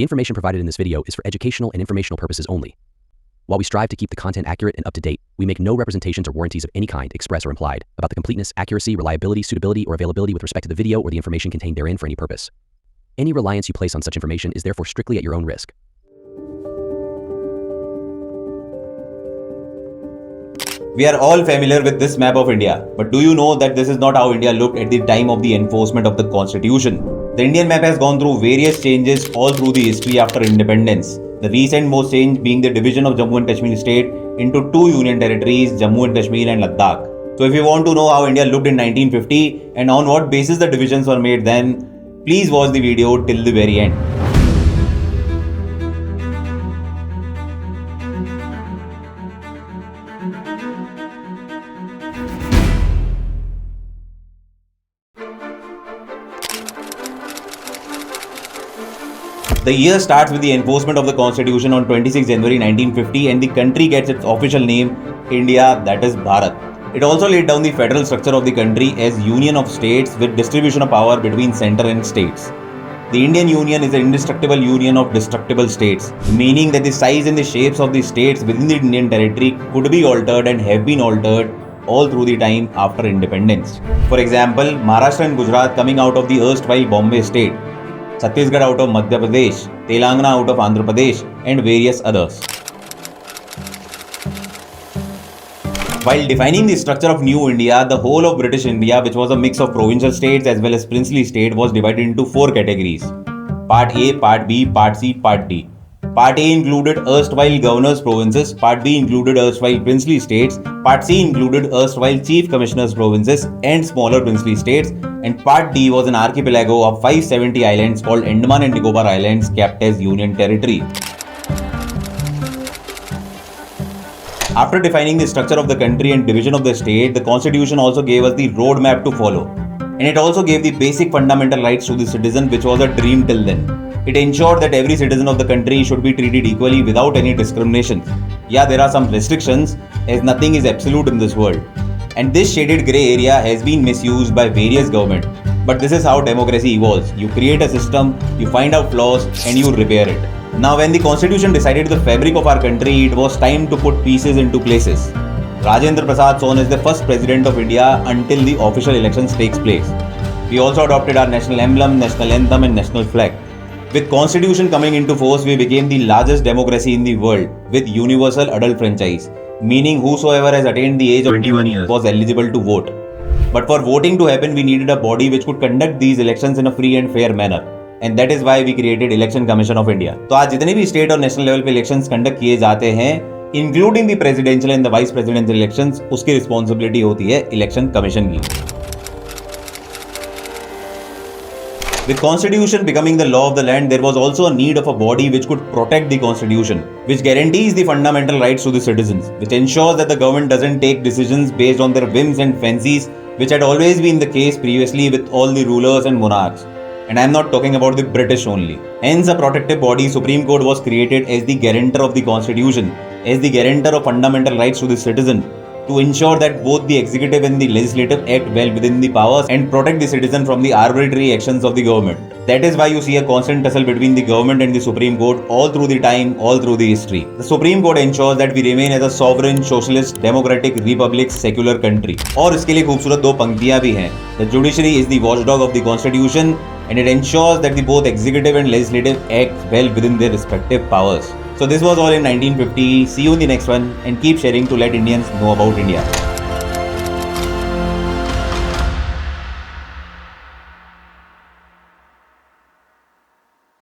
The information provided in this video is for educational and informational purposes only. While we strive to keep the content accurate and up to date, we make no representations or warranties of any kind, express or implied, about the completeness, accuracy, reliability, suitability, or availability with respect to the video or the information contained therein for any purpose. Any reliance you place on such information is therefore strictly at your own risk. We are all familiar with this map of India, but do you know that this is not how India looked at the time of the enforcement of the Constitution? The Indian map has gone through various changes all through the history after independence. The recent most change being the division of Jammu and Kashmir state into two union territories, Jammu and Kashmir and Ladakh. So if you want to know how India looked in 1950 and on what basis the divisions were made then, please watch the video till the very end. The year starts with the enforcement of the Constitution on 26 January 1950 and the country gets its official name, India, that is Bharat. It also laid down the federal structure of the country as Union of States with distribution of power between center and states. The Indian Union is an indestructible union of destructible states, meaning that the size and the shapes of the states within the Indian territory could be altered and have been altered all through the time after independence. For example, Maharashtra and Gujarat coming out of the erstwhile Bombay state, Chhattisgarh out of Madhya Pradesh, Telangana out of Andhra Pradesh, and various others. While defining the structure of New India, the whole of British India, which was a mix of provincial states as well as princely state, was divided into four categories: Part A, Part B, Part C, Part D. Part A included erstwhile governors' provinces, Part B included erstwhile princely states, Part C included erstwhile chief commissioners' provinces and smaller princely states, and Part D was an archipelago of 570 islands called Andaman and Nicobar Islands kept as Union Territory. After defining the structure of the country and division of the state, the Constitution also gave us the roadmap to follow. And it also gave the basic fundamental rights to the citizen, which was a dream till then. It ensured that every citizen of the country should be treated equally without any discrimination. Yeah, there are some restrictions, as nothing is absolute in this world. And this shaded grey area has been misused by various governments. But this is how democracy evolves. You create a system, you find out flaws, and you repair it. Now, when the Constitution decided the fabric of our country, it was time to put pieces into places. Rajendra Prasad Sohn is the first president of India until the official elections takes place. We also adopted our national emblem, national anthem, and national flag. With Constitution coming into force, we became the largest democracy in the world with universal adult franchise, meaning whosoever has attained the age of 21 years was eligible to vote. But for voting to happen, we needed a body which could conduct these elections in a free and fair manner. And that is why we created Election Commission of India. तो आज जितने भी state और national level पे elections conduct किए जाते हैं, including the presidential and the vice presidential elections, उसकी रिस्पॉन्सिबिलिटी होती है इलेक्शन कमीशन की. With Constitution becoming the law of the land, there was also a need of a body which could protect the Constitution, which guarantees the fundamental rights to the citizens, which ensures that the government doesn't take decisions based on their whims and fancies, which had always been the case previously with all the rulers and monarchs. And I am not talking about the British only. Hence, a protective body, Supreme Court, was created as the guarantor of the Constitution, as the guarantor of fundamental rights to the citizen, to ensure that both the executive and the legislative act well within the powers and protect the citizen from the arbitrary actions of the government. That is why you see a constant tussle between the government and the Supreme Court all through the time, all through the history. The Supreme Court ensures that we remain as a sovereign, socialist, democratic, republic, secular country. और इसके लिए खूबसूरत दो पंक्तियां भी हैं. The Judiciary is the watchdog of the Constitution and it ensures that the both executive and legislative act well within their respective powers. So this was all in 1950. See you in the next one and keep sharing to let Indians know about India.